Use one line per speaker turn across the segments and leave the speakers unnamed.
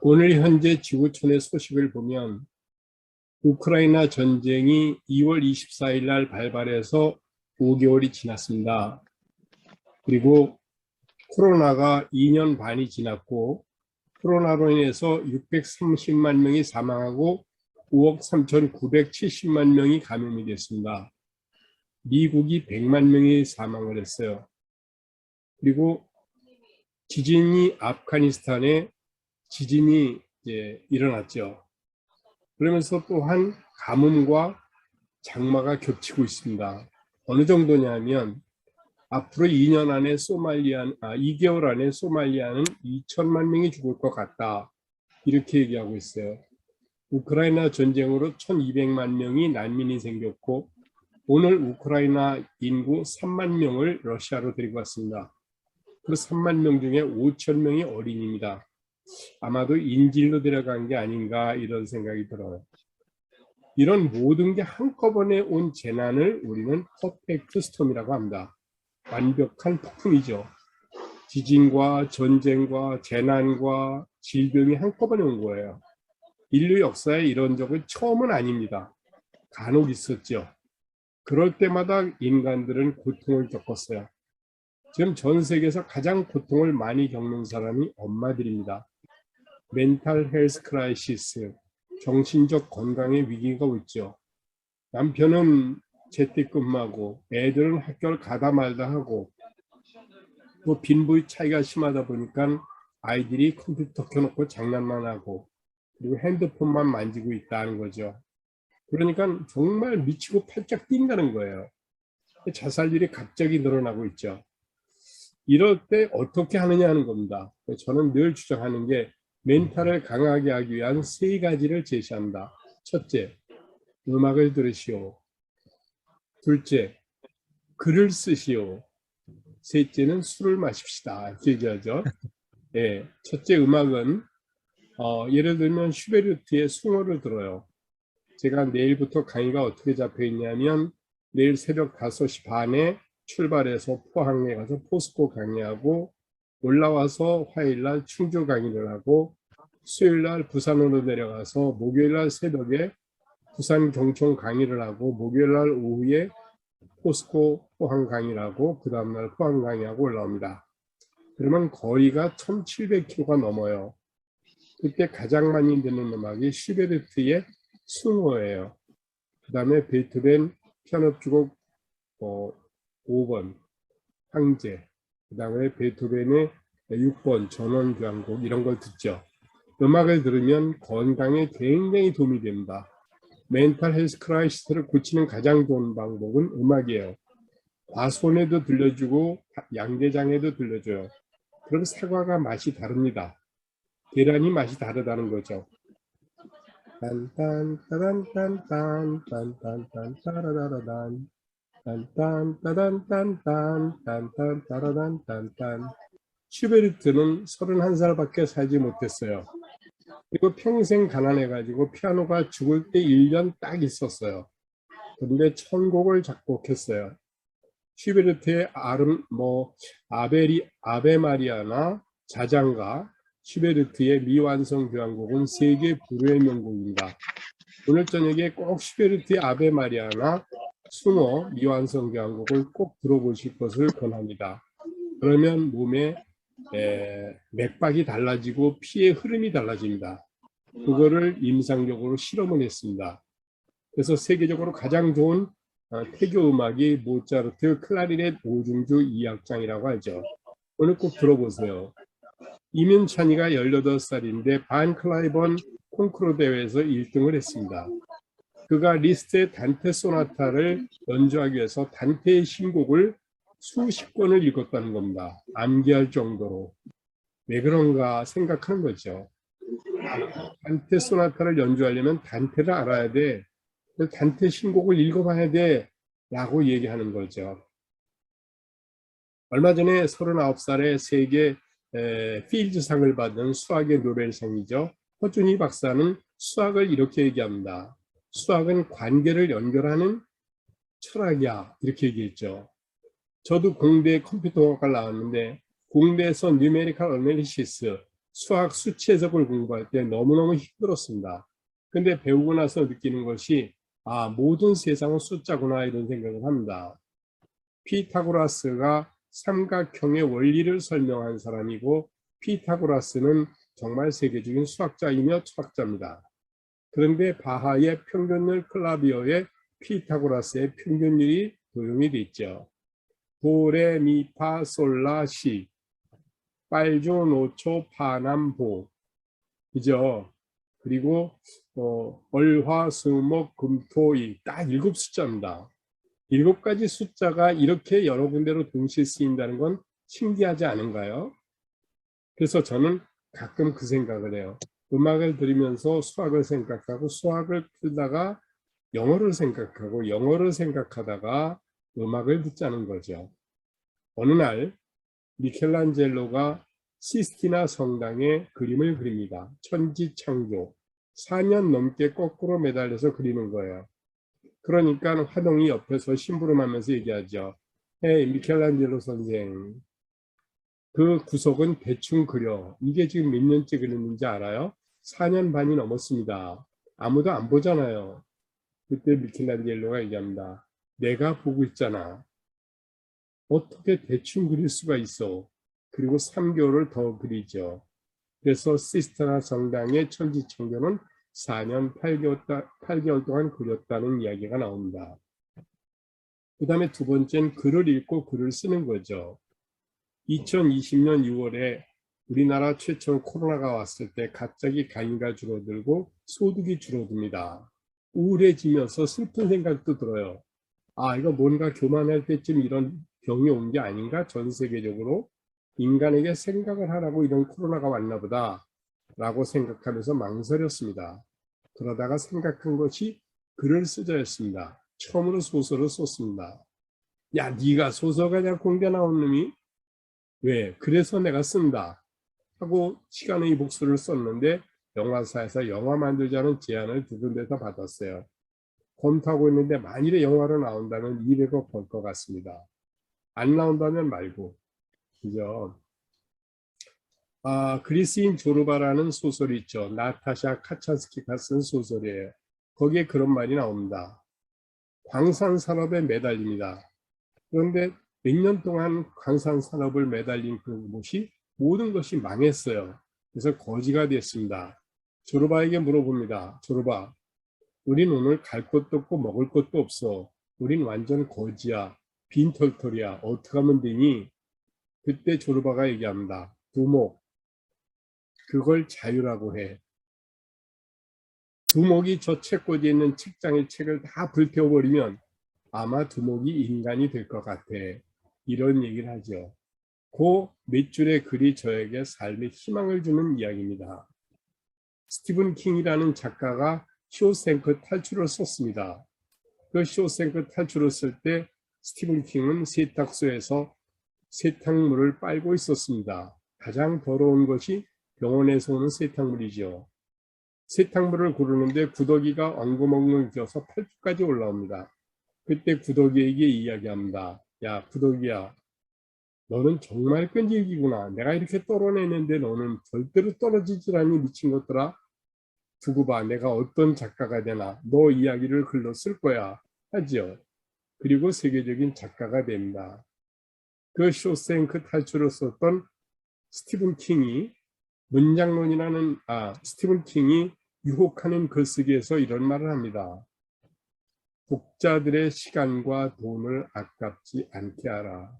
오늘 현재 지구촌의 소식을 보면 우크라이나 전쟁이 2월 24일 날 발발해서 5개월이 지났습니다. 그리고 코로나가 2년 반이 지났고 코로나로 인해서 630만 명이 사망하고 5억 3,970만 명이 감염이 됐습니다. 미국이 100만 명이 사망을 했어요. 그리고 지진이 아프가니스탄에 지진이 일어났죠. 그러면서 또한 가뭄과 장마가 겹치고 있습니다. 어느 정도냐면 앞으로 2년 안에 2개월 안에 소말리아는 2천만 명이 죽을 것 같다. 이렇게 얘기하고 있어요. 우크라이나 전쟁으로 1,200만 명이 난민이 생겼고 오늘 우크라이나 인구 3만 명을 러시아로 데리고 왔습니다. 그 3만 명 중에 5천 명이 어린이입니다. 아마도 인질로 데려간 게 아닌가 이런 생각이 들어요. 이런 모든 게 한꺼번에 온 재난을 우리는 퍼펙트 스톰이라고 합니다. 완벽한 폭풍이죠. 지진과 전쟁과 재난과 질병이 한꺼번에 온 거예요. 인류 역사에 이런 적은 처음은 아닙니다. 간혹 있었죠. 그럴 때마다 인간들은 고통을 겪었어요. 지금 전 세계에서 가장 고통을 많이 겪는 사람이 엄마들입니다. 멘탈 헬스 크라이시스, 정신적 건강의 위기가 있죠. 남편은 재택근무하고 애들은 학교를 가다 말다 하고 또 빈부의 차이가 심하다 보니까 아이들이 컴퓨터 켜놓고 장난만 하고 그리고 핸드폰만 만지고 있다는 거죠. 그러니까 정말 미치고 팔짝 뛴다는 거예요. 자살률이 갑자기 늘어나고 있죠. 이럴 때 어떻게 하느냐 하는 겁니다. 저는 늘 주장하는 게 멘탈을 강하게 하기 위한 3가지를 제시한다. 첫째, 음악을 들으시오. 둘째, 글을 쓰시오. 셋째는 술을 마십시다. 이렇게 얘기하죠. 예, 첫째 음악은 예를 들면 슈베르트의 숭어를 들어요. 제가 내일부터 강의가 어떻게 잡혀 있냐면 내일 새벽 5시 반에 출발해서 포항에 가서 포스코 강의하고 올라와서 화요일날 충주 강의를 하고 수요일날 부산으로 내려가서 목요일날 새벽에 부산 경총 강의를 하고 목요일날 오후에 포스코 포항 강의를 하고 그 다음날 포항 강의하고 올라옵니다. 그러면 거리가 1,700km가 넘어요. 그때 가장 많이 듣는 음악이 슈베르트의 숭어예요. 그 다음에 베토벤 피아노 주곡 5번 황제, 그 다음에 베토벤의 6번 전원교향곡 이런 걸 듣죠. 음악을 들으면 건강에 굉장히 도움이 됩니다. 멘탈 헬스 크라이시스를 고치는 가장 좋은 방법은 음악이에요. 과수원에도 들려주고 양계장에도 들려줘요. 그럼 사과가 맛이 다릅니다. 계란이 맛이 다르다는 거죠. 딴딴따단딴딴딴딴딴따라라란 딴딴따단딴딴딴따라단딴딴 슈베르트는 31살밖에 살지 못했어요. 그리고 평생 가난해가지고 피아노가 죽을 때 1년 딱 있었어요. 그런데 천곡을 작곡했어요. 슈베르트의 아베 마리아나 자장가, 슈베르트의 미완성 교향곡은 세계 불후의 명곡입니다. 오늘 저녁에 꼭 슈베르트의 아베 마리아나 숭어 미완성 교향곡을 꼭 들어보실 것을 권합니다. 그러면 몸에 맥박이 달라지고 피의 흐름이 달라집니다. 그거를 임상적으로 실험을 했습니다. 그래서 세계적으로 가장 좋은 태교 음악이 모차르트 클라리넷 5중주 2악장이라고 하죠. 오늘 꼭 들어보세요. 이민찬이가 18살인데 반 클라이번 콩쿠르 대회에서 1등을 했습니다. 그가 리스트의 단테 소나타를 연주하기 위해서 단테의 신곡을 수십 권을 읽었다는 겁니다. 암기할 정도로. 왜 그런가 생각하는 거죠. 단테 소나타를 연주하려면 단테를 알아야 돼. 단테 신곡을 읽어봐야 돼. 라고 얘기하는 거죠. 얼마 전에 39살에 세계 필드상을 받은 수학의 노벨상이죠. 허준희 박사는 수학을 이렇게 얘기합니다. 수학은 관계를 연결하는 철학이야. 이렇게 얘기했죠. 저도 공대 컴퓨터학과를 나왔는데 공대에서 뉴메리컬 어널리시스, 수학 수치 해석을 공부할 때 너무너무 힘들었습니다. 근데 배우고 나서 느끼는 것이 모든 세상은 숫자구나 이런 생각을 합니다. 피타고라스가 삼각형의 원리를 설명한 사람이고 피타고라스는 정말 세계적인 수학자이며 철학자입니다. 그런데 바하의 평균율 클라비어에 피타고라스의 평균율이 도용이 돼 있죠. 도레미파솔라시 빨주노초 파남보 그죠? 그리고 월화수목금토일 딱 7숫자입니다. 7가지 숫자가 이렇게 여러 군데로 동시에 쓰인다는 건 신기하지 않은가요? 그래서 저는 가끔 그 생각을 해요. 음악을 들으면서 수학을 생각하고 수학을 풀다가 영어를 생각하고 영어를 생각하다가 음악을 듣자는 거죠. 어느 날 미켈란젤로가 시스티나 성당에 그림을 그립니다. 천지창조. 4년 넘게 거꾸로 매달려서 그리는 거예요. 그러니까 화동이 옆에서 심부름하면서 얘기하죠. 미켈란젤로 선생, 그 구석은 대충 그려. 이게 지금 몇 년째 그렸는지 알아요? 4년 반이 넘었습니다. 아무도 안 보잖아요. 그때 미켈란젤로가 얘기합니다. 내가 보고 있잖아. 어떻게 대충 그릴 수가 있어? 그리고 3개월을 더 그리죠. 그래서 시스타나 성당의 천지창조는 4년 8개월 동안 그렸다는 이야기가 나옵니다. 그 다음에 두 번째는 글을 읽고 글을 쓰는 거죠. 2020년 6월에 우리나라 최초 코로나가 왔을 때 갑자기 강의가 줄어들고 소득이 줄어듭니다. 우울해지면서 슬픈 생각도 들어요. 이거 뭔가 교만할 때쯤 이런 병이 온 게 아닌가? 전 세계적으로 인간에게 생각을 하라고 이런 코로나가 왔나 보다 라고 생각하면서 망설였습니다. 그러다가 생각한 것이 글을 쓰자였습니다. 처음으로 소설을 썼습니다. 야, 네가 소설가냐 공대 나온 놈이? 왜? 그래서 내가 쓴다 하고 시간의 복수를 썼는데 영화사에서 영화 만들자는 제안을 두 군데서 받았어요. 검토하고 있는데 만일에 영화로 나온다면 200억 벌 것 같습니다. 안 나온다면 말고. 그죠? 그리스인 조르바라는 소설이 있죠. 나타샤 카찬스키가 쓴 소설이에요. 거기에 그런 말이 나옵니다. 광산 산업에 매달립니다. 그런데 몇 년 동안 광산 산업을 매달린 그곳이 모든 것이 망했어요. 그래서 거지가 됐습니다. 조르바에게 물어봅니다. 조르바, 우린 오늘 갈 곳도 없고 먹을 것도 없어. 우린 완전 거지야. 빈털털이야. 어떻게 하면 되니? 그때 조르바가 얘기합니다. 두목, 그걸 자유라고 해. 두목이 저 책꽂이에 있는 책장의 책을 다 불태워버리면 아마 두목이 인간이 될 것 같아. 이런 얘기를 하죠. 그 몇 줄의 글이 저에게 삶의 희망을 주는 이야기입니다. 스티븐 킹이라는 작가가 쇼생크 탈출을 썼습니다. 그 쇼생크 탈출을 쓸 때 스티븐 킹은 세탁소에서 세탁물을 빨고 있었습니다. 가장 더러운 것이 병원에서 오는 세탁물이죠. 세탁물을 고르는데 구더기가 엉금엉금 기어서 팔뚝까지 올라옵니다. 그때 구더기에게 이야기합니다. 야, 구더기야, 너는 정말 끈질기구나. 내가 이렇게 떨어내는데 너는 절대로 떨어지질 않니 미친 것들아. 두고 봐, 내가 어떤 작가가 되나. 너 이야기를 글로 쓸 거야 하지요. 그리고 세계적인 작가가 됩니다. 그 쇼생크 탈출을 썼던 스티븐 킹이 스티븐 킹이 유혹하는 글쓰기에서 이런 말을 합니다. 독자들의 시간과 돈을 아깝지 않게 하라.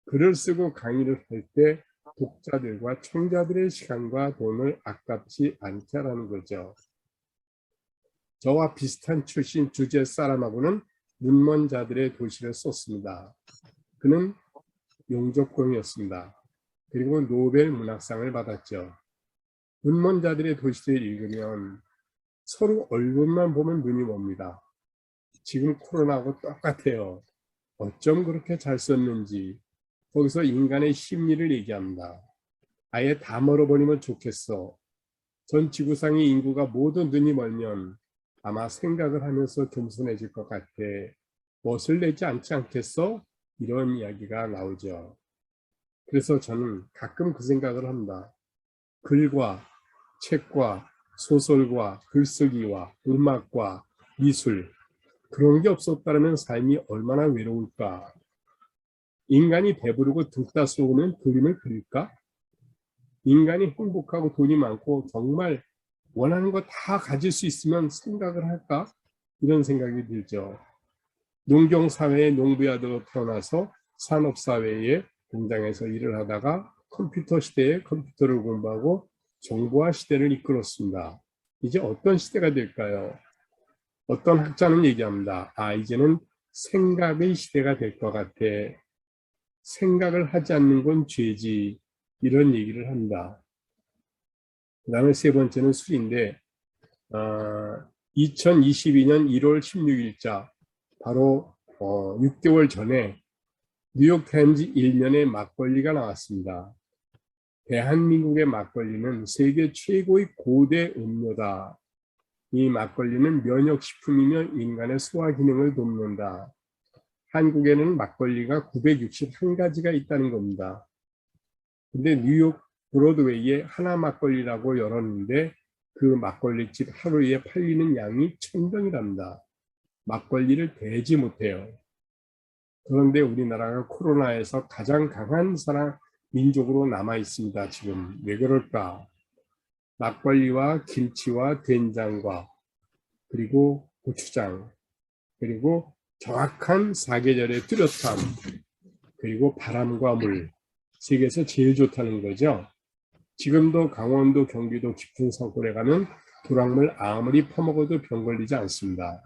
글을 쓰고 강의를 할 때 독자들과 청자들의 시간과 돈을 아깝지 않게 하라는 거죠. 저와 비슷한 출신 주제 사람하고는 눈먼 자들의 도시를 썼습니다. 그는 용접공이었습니다. 그리고 노벨 문학상을 받았죠. 눈먼 자들의 도시를 읽으면 서로 얼굴만 보면 눈이 멉니다. 지금 코로나하고 똑같아요. 어쩜 그렇게 잘 썼는지. 거기서 인간의 심리를 얘기합니다. 아예 다 멀어버리면 좋겠어. 전 지구상의 인구가 모두 눈이 멀면 아마 생각을 하면서 겸손해질 것 같아. 멋을 내지 않지 않겠어? 이런 이야기가 나오죠. 그래서 저는 가끔 그 생각을 합니다. 글과 책과 소설과 글쓰기와 음악과 미술, 그런 게 없었다면 삶이 얼마나 외로울까? 인간이 배부르고 등따 쏘면 그림을 그릴까? 인간이 행복하고 돈이 많고 정말 원하는 거 다 가질 수 있으면 생각을 할까? 이런 생각이 들죠. 농경사회의 농부의 아들로 태어나서 산업사회의 공장에서 일을 하다가 컴퓨터 시대에 컴퓨터를 공부하고 정보화 시대를 이끌었습니다. 이제 어떤 시대가 될까요? 어떤 학자는 얘기합니다. 이제는 생각의 시대가 될 것 같아. 생각을 하지 않는 건 죄지. 이런 얘기를 합니다. 그 다음에 세 번째는 술인데 2022년 1월 16일자 바로 6개월 전에 뉴욕타임즈 1면에 막걸리가 나왔습니다. 대한민국의 막걸리는 세계 최고의 고대 음료다. 이 막걸리는 면역식품이며 인간의 소화 기능을 돕는다. 한국에는 막걸리가 961가지가 있다는 겁니다. 근데 뉴욕 브로드웨이에 하나 막걸리라고 열었는데 그 막걸리집 하루에 팔리는 양이 1000병이랍니다. 막걸리를 대지 못해요. 그런데 우리나라가 코로나에서 가장 강한 민족으로 남아 있습니다. 지금 왜 그럴까? 막걸리와 김치와 된장과 그리고 고추장 그리고 정확한 사계절의 뚜렷함 그리고 바람과 물, 세계에서 제일 좋다는 거죠. 지금도 강원도, 경기도 깊은 산골에 가면 도랑물 아무리 퍼먹어도 병 걸리지 않습니다.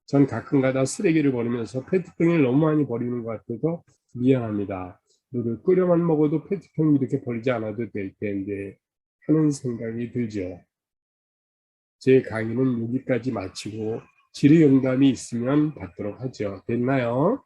전 가끔가다 쓰레기를 버리면서 페트병을 너무 많이 버리는 것 같아서 미안합니다. 물을 끓여만 먹어도 페트병 이렇게 버리지 않아도 될 텐데 하는 생각이 들죠. 제 강의는 여기까지 마치고 질의응답이 있으면 받도록 하죠. 됐나요?